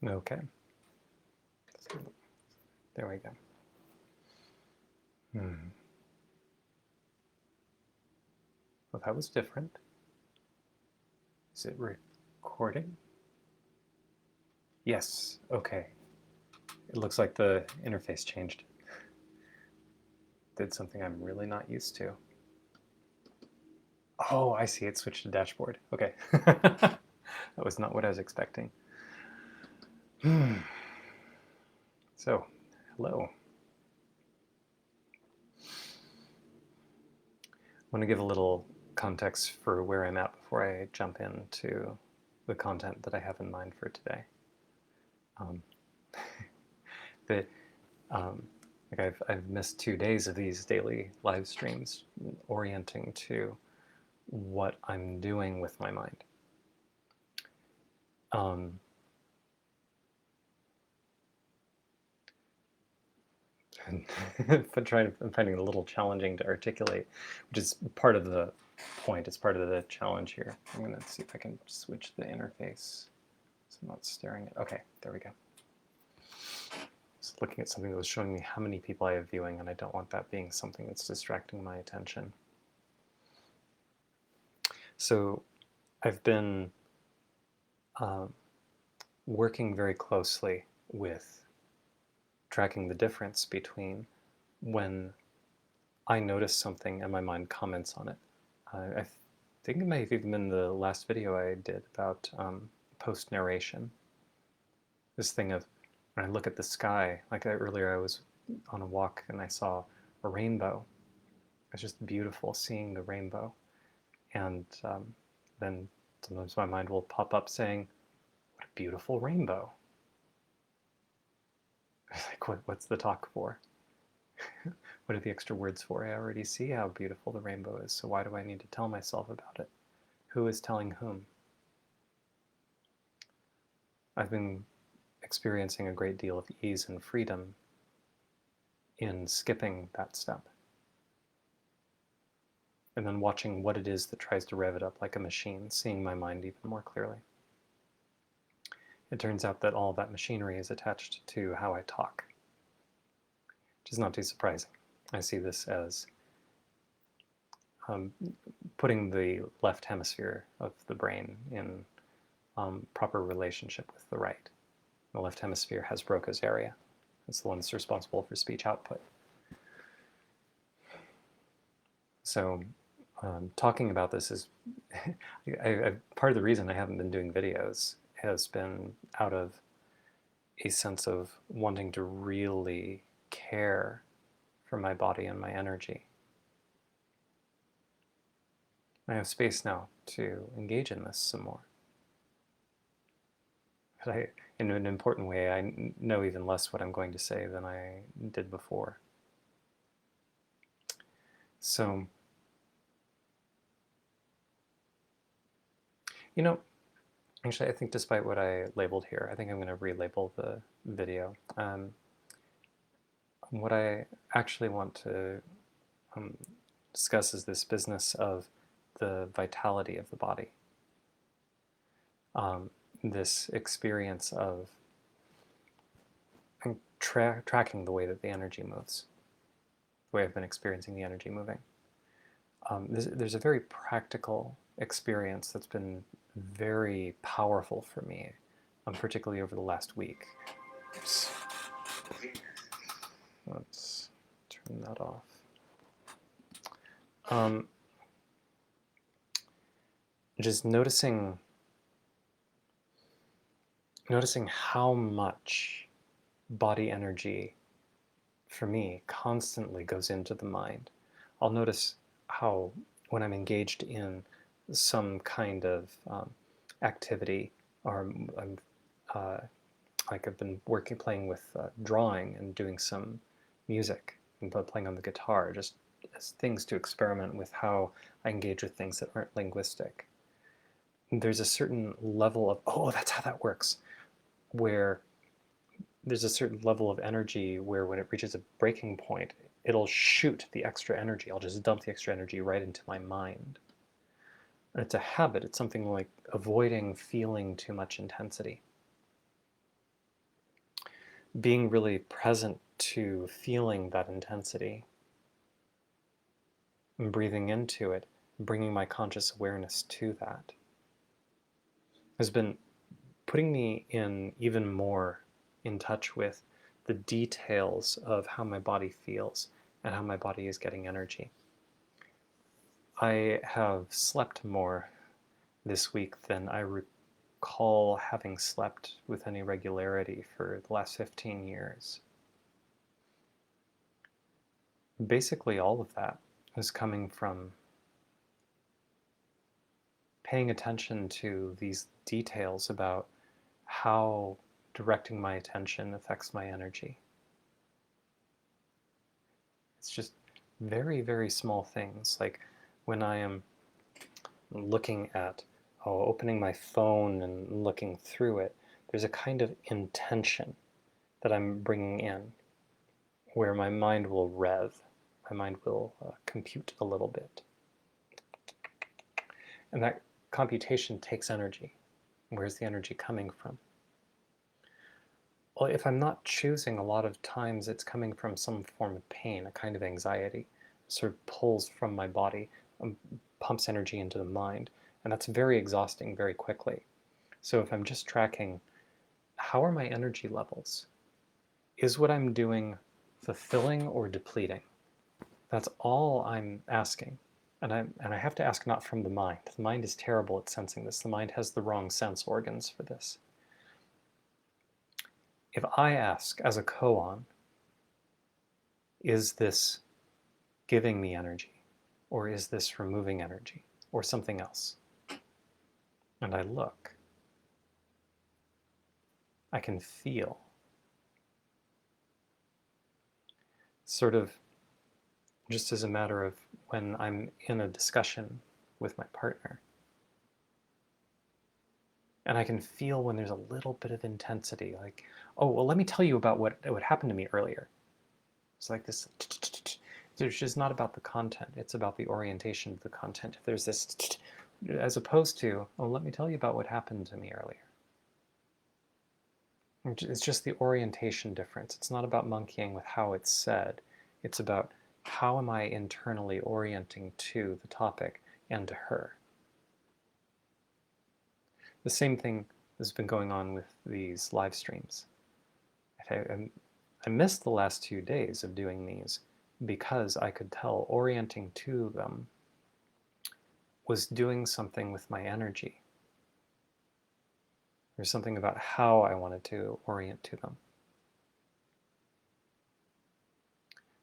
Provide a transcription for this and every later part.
Okay. There we go. Well, that was different. Is it recording? Yes. Okay. It looks like the interface changed. Did something I'm really not used to. Oh, I see. It switched to dashboard. Okay. That was not what I was expecting. So, hello. I want to give a little context for where I'm at before I jump into the content that I have in mind for today. I've missed 2 days of these daily live streams orienting to what I'm doing with my mind. I'm finding it a little challenging to articulate, which is part of the point. It's part of the challenge here. I'm going to see if I can switch the interface so I'm not staring at. Okay, there we go. Just looking at something that was showing me how many people I have viewing, and I don't want that being something that's distracting my attention. So I've been working very closely with tracking the difference between when I notice something and my mind comments on it. I think it may have even been the last video I did about post-narration. This thing of when I look at the sky, like earlier I was on a walk and I saw a rainbow. It's just beautiful seeing the rainbow. And then sometimes my mind will pop up saying, what a beautiful rainbow. Like, what's the talk for? What are the extra words for? I already see how beautiful the rainbow is, so why do I need to tell myself about it? Who is telling whom? I've been experiencing a great deal of ease and freedom in skipping that step. And then watching what it is that tries to rev it up like a machine, seeing my mind even more clearly. It turns out that all that machinery is attached to how I talk, which is not too surprising. I see this as putting the left hemisphere of the brain in proper relationship with the right. The left hemisphere has Broca's area. It's the one that's responsible for speech output. So talking about this is part of the reason I haven't been doing videos has been out of a sense of wanting to really care for my body and my energy. I have space now to engage in this some more. But in an important way, I know even less what I'm going to say than I did before. So, you know, actually, I think despite what I labeled here, I think I'm going to relabel the video. What I actually want to discuss is this business of the vitality of the body. This experience of tracking the way that the energy moves, the way I've been experiencing the energy moving. There's a very practical experience that's been very powerful for me, particularly over the last week. Oops. Let's turn that off. Just noticing how much body energy for me constantly goes into the mind. I'll notice how when I'm engaged in some kind of activity, or like I've been playing with drawing and doing some music and playing on the guitar, just as things to experiment with how I engage with things that aren't linguistic. There's a certain level of, oh, that's how that works, where there's a certain level of energy where when it reaches a breaking point, it'll shoot the extra energy. I'll just dump the extra energy right into my mind. And it's a habit. It's something like avoiding feeling too much intensity. being really present to feeling that intensity and breathing into it, bringing my conscious awareness to that, has been putting me in even more in touch with the details of how my body feels and how my body is getting energy. I have slept more this week than I recall having slept with any regularity for the last 15 years. Basically, all of that is coming from paying attention to these details about how directing my attention affects my energy. It's just very, very small things, like when I am looking at, opening my phone and looking through it, there's a kind of intention that I'm bringing in where my mind will rev, my mind will compute a little bit. And that computation takes energy. Where's the energy coming from? Well, if I'm not choosing, a lot of times it's coming from some form of pain, a kind of anxiety. It sort of pulls from my body, pumps energy into the mind, and that's very exhausting very quickly. So if I'm just tracking, how are my energy levels? Is what I'm doing fulfilling or depleting? That's all I'm asking. And I have to ask not from the mind. The mind is terrible at sensing this. The mind has the wrong sense organs for this. If I ask as a koan, is this giving me energy? Or is this removing energy? Or something else? And I look, I can feel. Sort of just as a matter of when I'm in a discussion with my partner. And I can feel when there's a little bit of intensity, like, oh, well, let me tell you about what happened to me earlier. It's like this, it's just not about the content, it's about the orientation of the content. If there's this, as opposed to, oh, let me tell you about what happened to me earlier. It's just the orientation difference. It's not about monkeying with how it's said. It's about how am I internally orienting to the topic and to her. The same thing has been going on with these live streams. I missed the last 2 days of doing these because I could tell orienting to them was doing something with my energy. There's something about how I wanted to orient to them.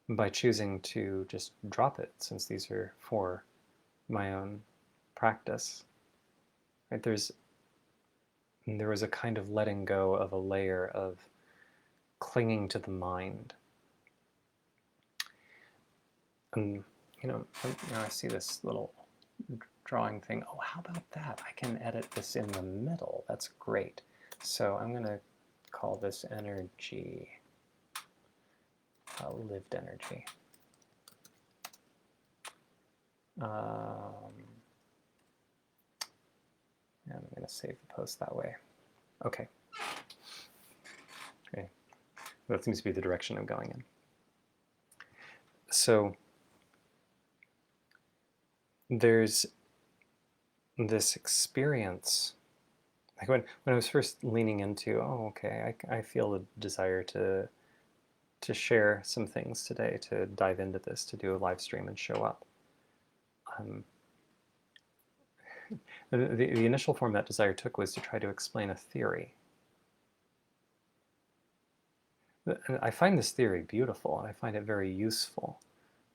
And by choosing to just drop it, since these are for my own practice, right, there was a kind of letting go of a layer of clinging to the mind. And now I see this little drawing thing. Oh, how about that? I can edit this in the middle. That's great. So I'm going to call this energy, lived energy. And I'm going to save the post that way. Okay. That seems to be the direction I'm going in. So there's this experience, like when I was first leaning into, I feel a desire to share some things today, to dive into this, to do a live stream and show up. The initial form that desire took was to try to explain a theory. I find this theory beautiful, and I find it very useful.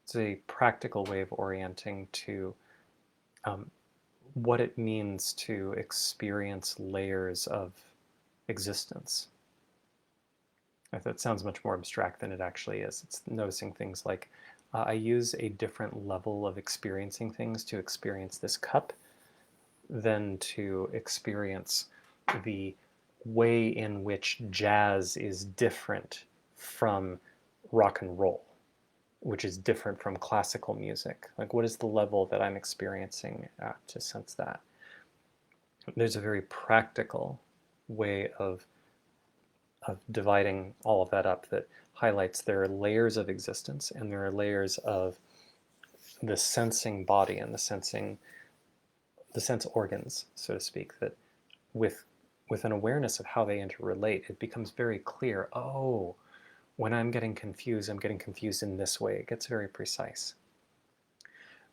It's a practical way of orienting to what it means to experience layers of existence. That sounds much more abstract than it actually is. It's noticing things like, I use a different level of experiencing things to experience this cup than to experience the way in which jazz is different from rock and roll, which is different from classical music. Like, what is the level that I'm experiencing to sense that? There's a very practical way of of dividing all of that up that highlights there are layers of existence and there are layers of the sensing body and the sense organs, so to speak, that with an awareness of how they interrelate, it becomes very clear, oh, when I'm getting confused in this way. It gets very precise.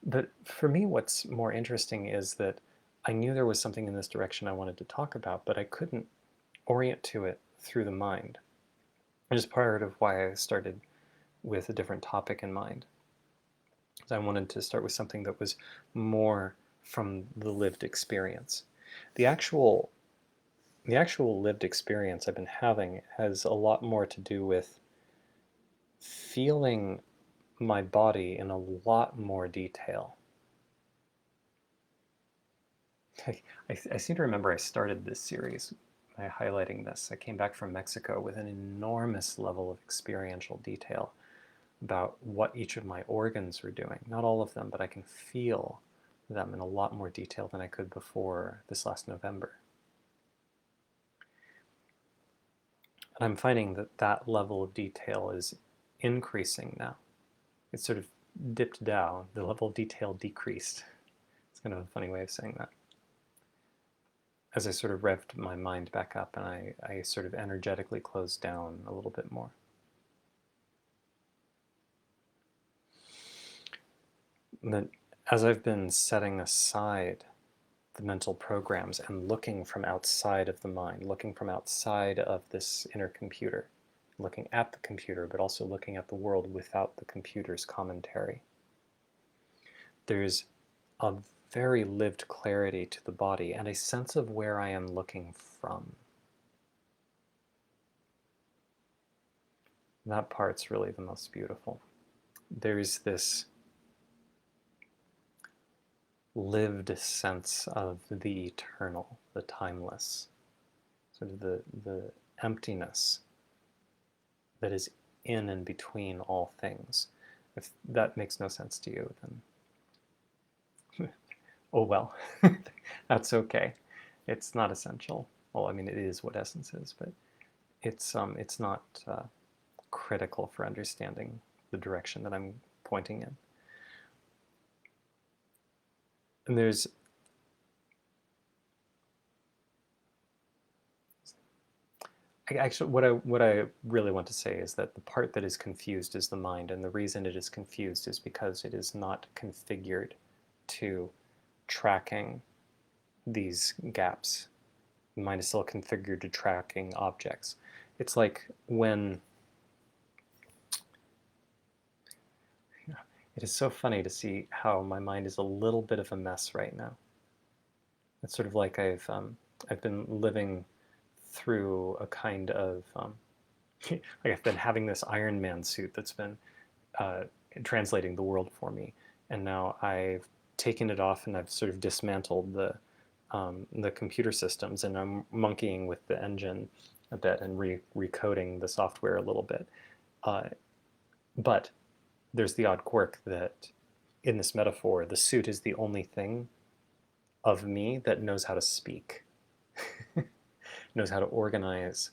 But for me, what's more interesting is that I knew there was something in this direction I wanted to talk about, but I couldn't orient to it through the mind. Which is part of why I started with a different topic in mind. I wanted to start with something that was more from the lived experience. The actual lived experience I've been having has a lot more to do with feeling my body in a lot more detail. I seem to remember I started this series by highlighting this. I came back from Mexico with an enormous level of experiential detail about what each of my organs were doing. Not all of them, but I can feel them in a lot more detail than I could before this last November. And I'm finding that that level of detail is increasing now. It's sort of dipped down. The level of detail decreased. It's kind of a funny way of saying that. As I sort of revved my mind back up and I sort of energetically closed down a little bit more. And then as I've been setting aside the mental programs and looking from outside of the mind, looking from outside of this inner computer, looking at the computer, but also looking at the world without the computer's commentary, there's a very lived clarity to the body and a sense of where I am looking from. That part's really the most beautiful. There's this lived sense of the eternal, the timeless, sort of the emptiness that is in and between all things. If that makes no sense to you, then oh well, that's okay. It's not essential. Well, I mean, it is what essence is, but it's not critical for understanding the direction that I'm pointing in. And there's actually what I really want to say is that the part that is confused is the mind, and the reason it is confused is because it is not configured to tracking these gaps. The mind is still configured to tracking objects. It's like when it is so funny to see how my mind is a little bit of a mess right now. It's sort of like I've been living through a kind of like I've been having this Iron Man suit that's been translating the world for me, and now I've taken it off and I've sort of dismantled the computer systems, and I'm monkeying with the engine a bit and recoding the software a little bit. But there's the odd quirk that in this metaphor, the suit is the only thing of me that knows how to speak, knows how to organize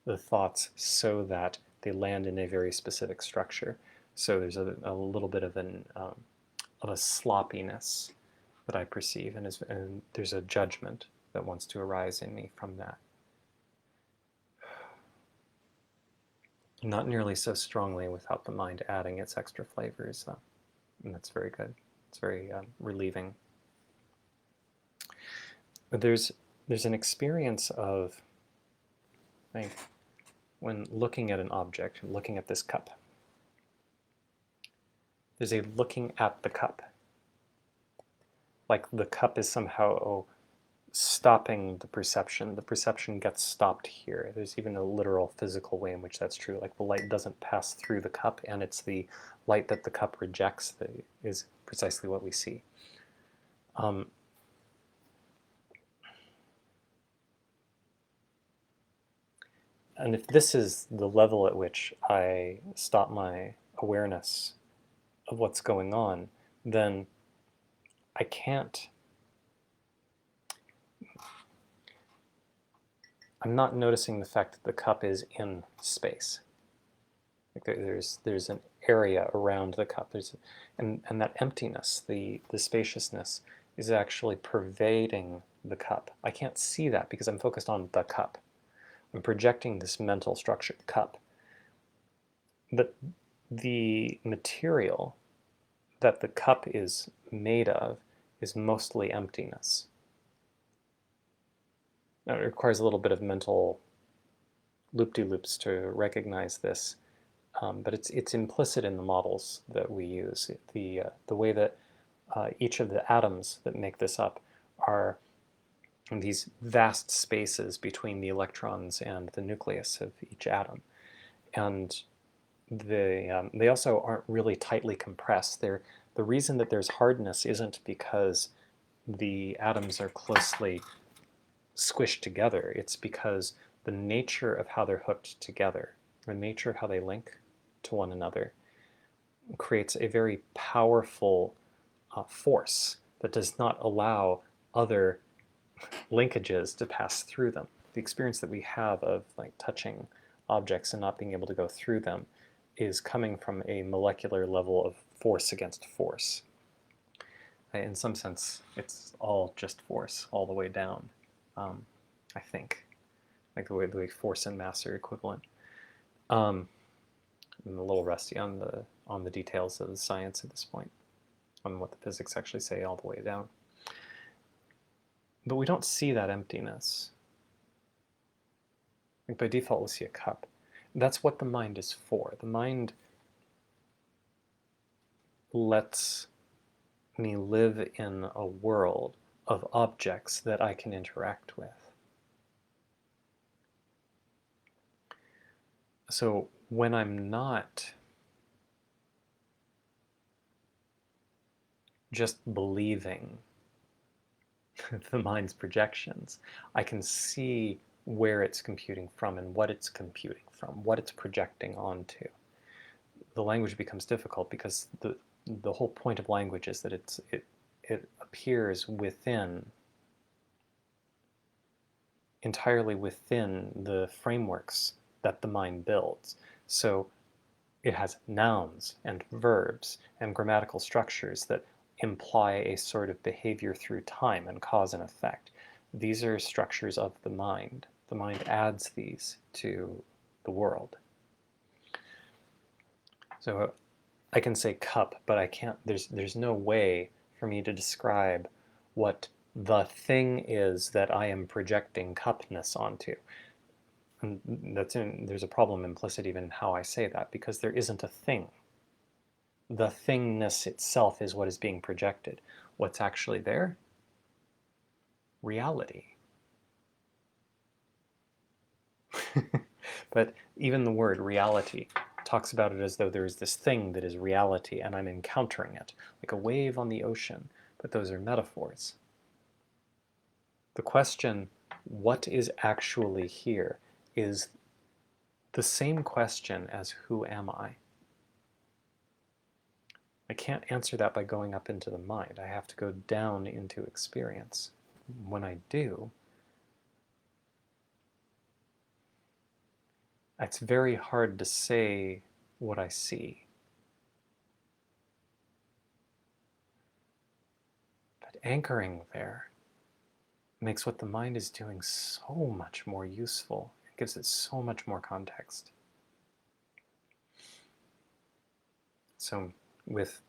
the thoughts so that they land in a very specific structure. So there's a little bit of a sloppiness that I perceive, and there's a judgment that wants to arise in me from that. Not nearly so strongly without the mind adding its extra flavors, though. And that's very good. It's very relieving. But there's an experience of, I think, when looking at an object, looking at this cup. There's a looking at the cup. Like the cup is somehow stopping the perception. The perception gets stopped here. There's even a literal physical way in which that's true. Like the light doesn't pass through the cup, and it's the light that the cup rejects that is precisely what we see. And if this is the level at which I stop my awareness of what's going on, then I can't I'm not noticing the fact that the cup is in space. Like there's an area around the cup. And that emptiness, the spaciousness, is actually pervading the cup. I can't see that because I'm focused on the cup. I'm projecting this mental structure, cup. But the material that the cup is made of is mostly emptiness. Now, it requires a little bit of mental loop-de-loops to recognize this, but it's implicit in the models that we use. The way that each of the atoms that make this up are these vast spaces between the electrons and the nucleus of each atom. And they also aren't really tightly compressed. The reason that there's hardness isn't because the atoms are closely squished together. It's because the nature of how they're hooked together, the nature of how they link to one another, creates a very powerful force that does not allow other linkages to pass through them. The experience that we have of like touching objects and not being able to go through them is coming from a molecular level of force against force. In some sense, it's all just force all the way down, I think. Like the way force and mass are equivalent. I'm a little rusty on the details of the science at this point, on what the physics actually say all the way down. But we don't see that emptiness. Like by default, we'll see a cup. That's what the mind is for. The mind lets me live in a world of objects that I can interact with. So when I'm not just believing the mind's projections, I can see where it's computing from and what it's computing from, what it's projecting onto. The language becomes difficult because the whole point of language is that it appears within, entirely within the frameworks that the mind builds. So it has nouns and verbs and grammatical structures that imply a sort of behavior through time and cause and effect. These are structures of the mind. The mind adds these to the world. So I can say cup, but I can't, there's no way for me to describe what the thing is that I am projecting cupness onto. And there's a problem implicit even in how I say that, because there isn't a thing. The thingness itself is what is being projected. What's actually there? Reality. But even the word reality talks about it as though there is this thing that is reality and I'm encountering it, like a wave on the ocean, but those are metaphors. The question, what is actually here, is the same question as who am I? I can't answer that by going up into the mind. I have to go down into experience. When I do, it's very hard to say what I see. But anchoring there makes what the mind is doing so much more useful. It gives it so much more context. So with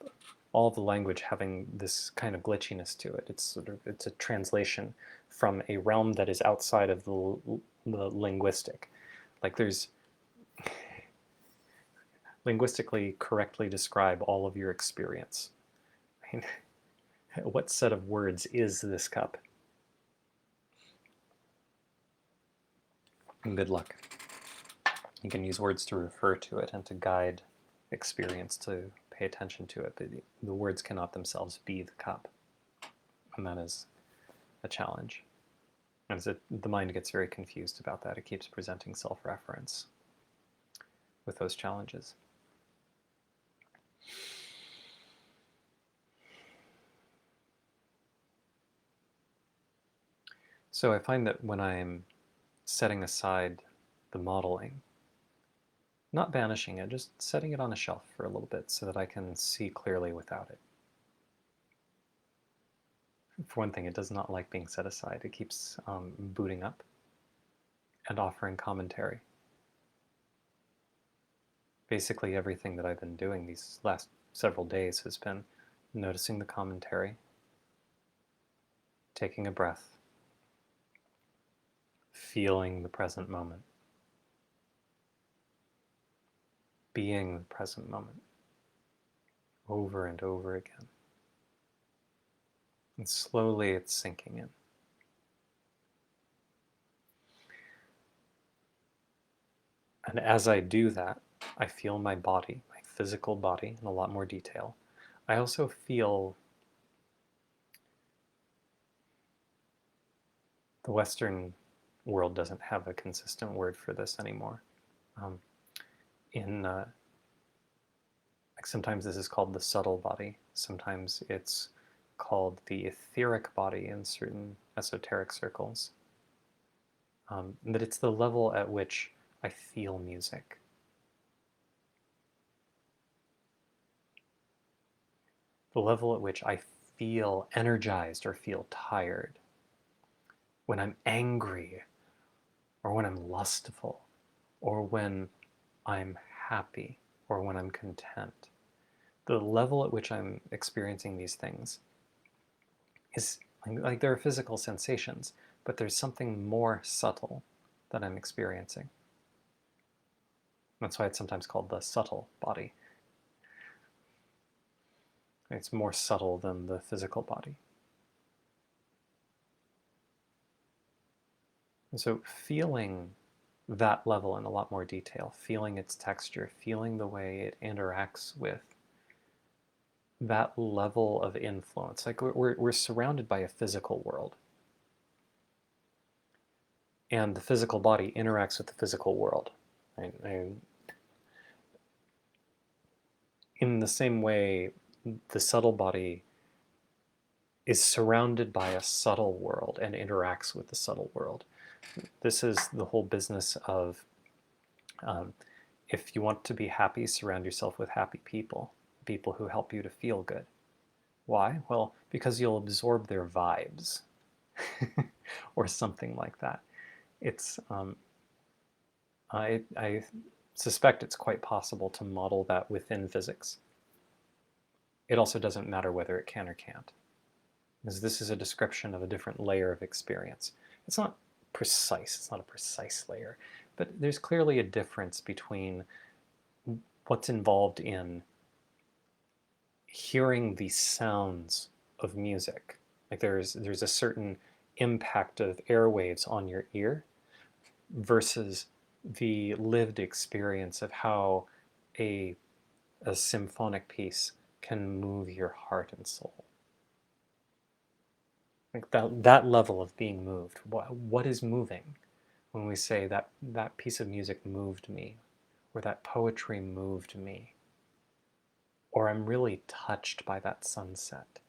all the language having this kind of glitchiness to it, it's a translation from a realm that is outside of the linguistic. Like there's linguistically correctly describe all of your experience. I mean, what set of words is this cup? And good luck. You can use words to refer to it and to guide experience, to pay attention to it, but the words cannot themselves be the cup. And that is a challenge. And the mind gets very confused about that. It keeps presenting self-reference with those challenges. So I find that when I'm setting aside the modeling, not banishing it, just setting it on a shelf for a little bit so that I can see clearly without it. For one thing, it does not like being set aside. It keeps booting up and offering commentary. Basically, everything that I've been doing these last several days has been noticing the commentary, taking a breath, feeling the present moment, being the present moment, over and over again. And slowly it's sinking in. And as I do that, I feel my body, my physical body, in a lot more detail. I also feel the Western world doesn't have a consistent word for this anymore. Like sometimes this is called the subtle body. Sometimes it's called the etheric body in certain esoteric circles. But it's the level at which I feel music. The level at which I feel energized or feel tired. When I'm angry, or when I'm lustful, or when I'm happy, or when I'm content. The level at which I'm experiencing these things is like there are physical sensations, but there's something more subtle that I'm experiencing. That's why it's sometimes called the subtle body. It's more subtle than the physical body. And so feeling that level in a lot more detail, feeling its texture, feeling the way it interacts with that level of influence. Like we're surrounded by a physical world. And the physical body interacts with the physical world. In the same way, the subtle body is surrounded by a subtle world and interacts with the subtle world. This is the whole business of if you want to be happy, surround yourself with happy people, people who help you to feel good. Why? Well, because you'll absorb their vibes or something like that. It's I suspect it's quite possible to model that within physics. It also doesn't matter whether it can or can't, because this is a description of a different layer of experience. It's not precise, it's not a precise layer, but there's clearly a difference between what's involved in hearing the sounds of music. Like there's a certain impact of airwaves on your ear versus the lived experience of how a symphonic piece can move your heart and soul. Like that level of being moved. What is moving when we say that that piece of music moved me, or that poetry moved me, or I'm really touched by that sunset,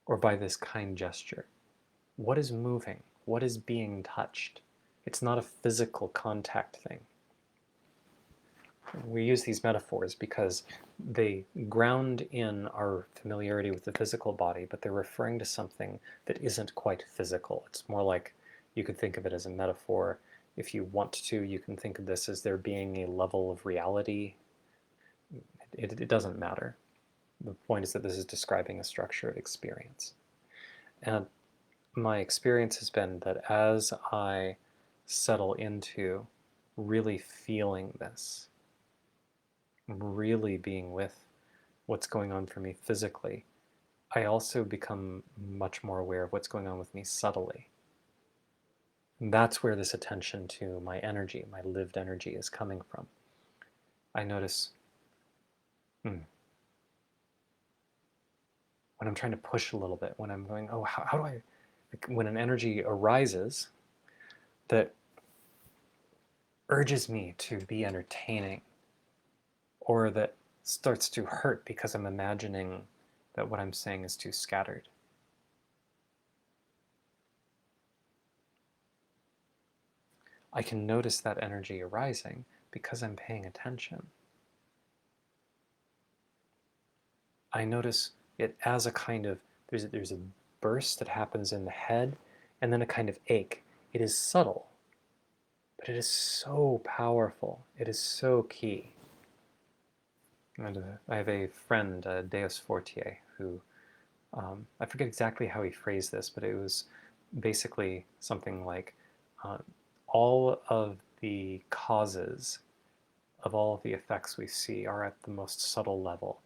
or by this kind gesture? What is moving? What is being touched? It's not a physical contact thing. We use these metaphors because they ground in our familiarity with the physical body, but they're referring to something that isn't quite physical. It's more like you could think of it as a metaphor. If you want to, you can think of this as there being a level of reality. It doesn't matter. The point is that this is describing a structure of experience. And my experience has been that as I settle into really feeling this, really being with what's going on for me physically, I also become much more aware of what's going on with me subtly. And that's where this attention to my energy, my lived energy, is coming from. I notice when I'm trying to push a little bit, when I'm going, oh, how do I, like, when an energy arises that urges me to be entertaining, or that starts to hurt because I'm imagining that what I'm saying is too scattered. I can notice that energy arising because I'm paying attention. I notice it as a kind of, there's a burst that happens in the head and then a kind of ache. It is subtle, but it is so powerful. It is so key. And I have a friend, Deus Fortier, who, I forget exactly how he phrased this, but it was basically something like uh, all of the causes of all of the effects we see are at the most subtle level.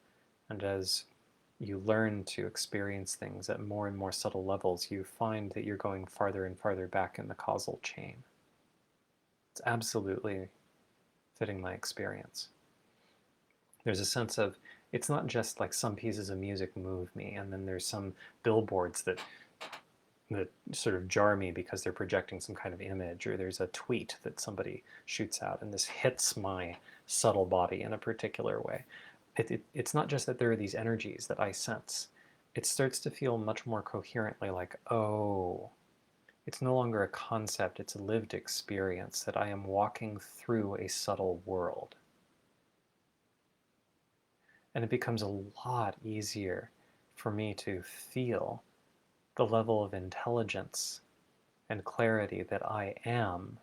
And as you learn to experience things at more and more subtle levels, you find that you're going farther and farther back in the causal chain. It's absolutely fitting my experience. There's a sense of, it's not just like some pieces of music move me, and then there's some billboards that sort of jar me because they're projecting some kind of image, or there's a tweet that somebody shoots out and this hits my subtle body in a particular way. It's not just that there are these energies that I sense. It starts to feel much more coherently like, oh, it's no longer a concept, it's a lived experience that I am walking through a subtle world. And it becomes a lot easier for me to feel the level of intelligence and clarity that I am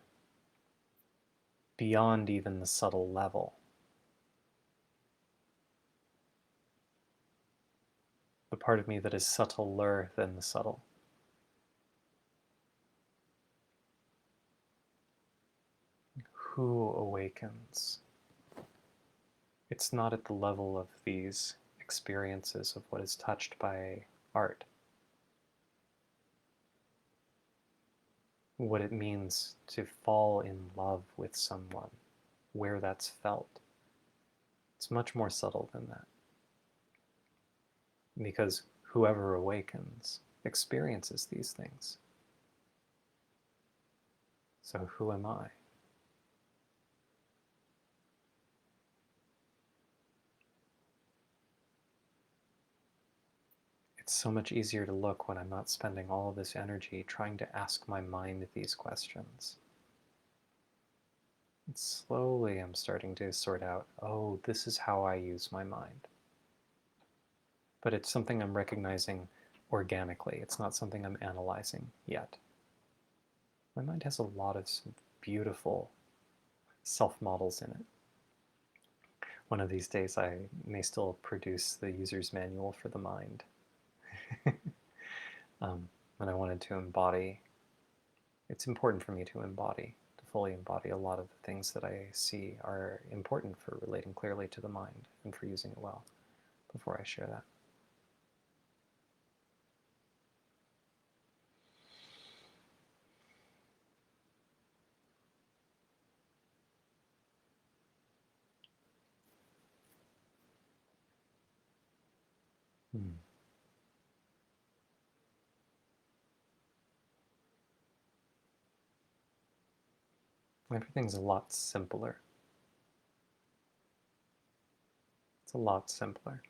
beyond even the subtle level. The part of me that is subtler than the subtle. Who awakens? It's not at the level of these experiences of what is touched by art. What it means to fall in love with someone, where that's felt. It's much more subtle than that. Because whoever awakens experiences these things. So who am I? It's so much easier to look when I'm not spending all of this energy trying to ask my mind these questions. And slowly I'm starting to sort out, oh, this is how I use my mind. But it's something I'm recognizing organically. It's not something I'm analyzing yet. My mind has a lot of beautiful self-models in it. One of these days I may still produce the user's manual for the mind. And I wanted to embody, it's important for me to embody, to fully embody a lot of the things that I see are important for relating clearly to the mind and for using it well before I share that. Hmm. Everything's a lot simpler. It's a lot simpler.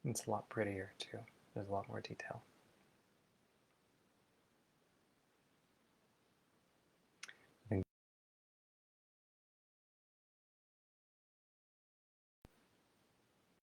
It's a lot prettier too. There's a lot more detail.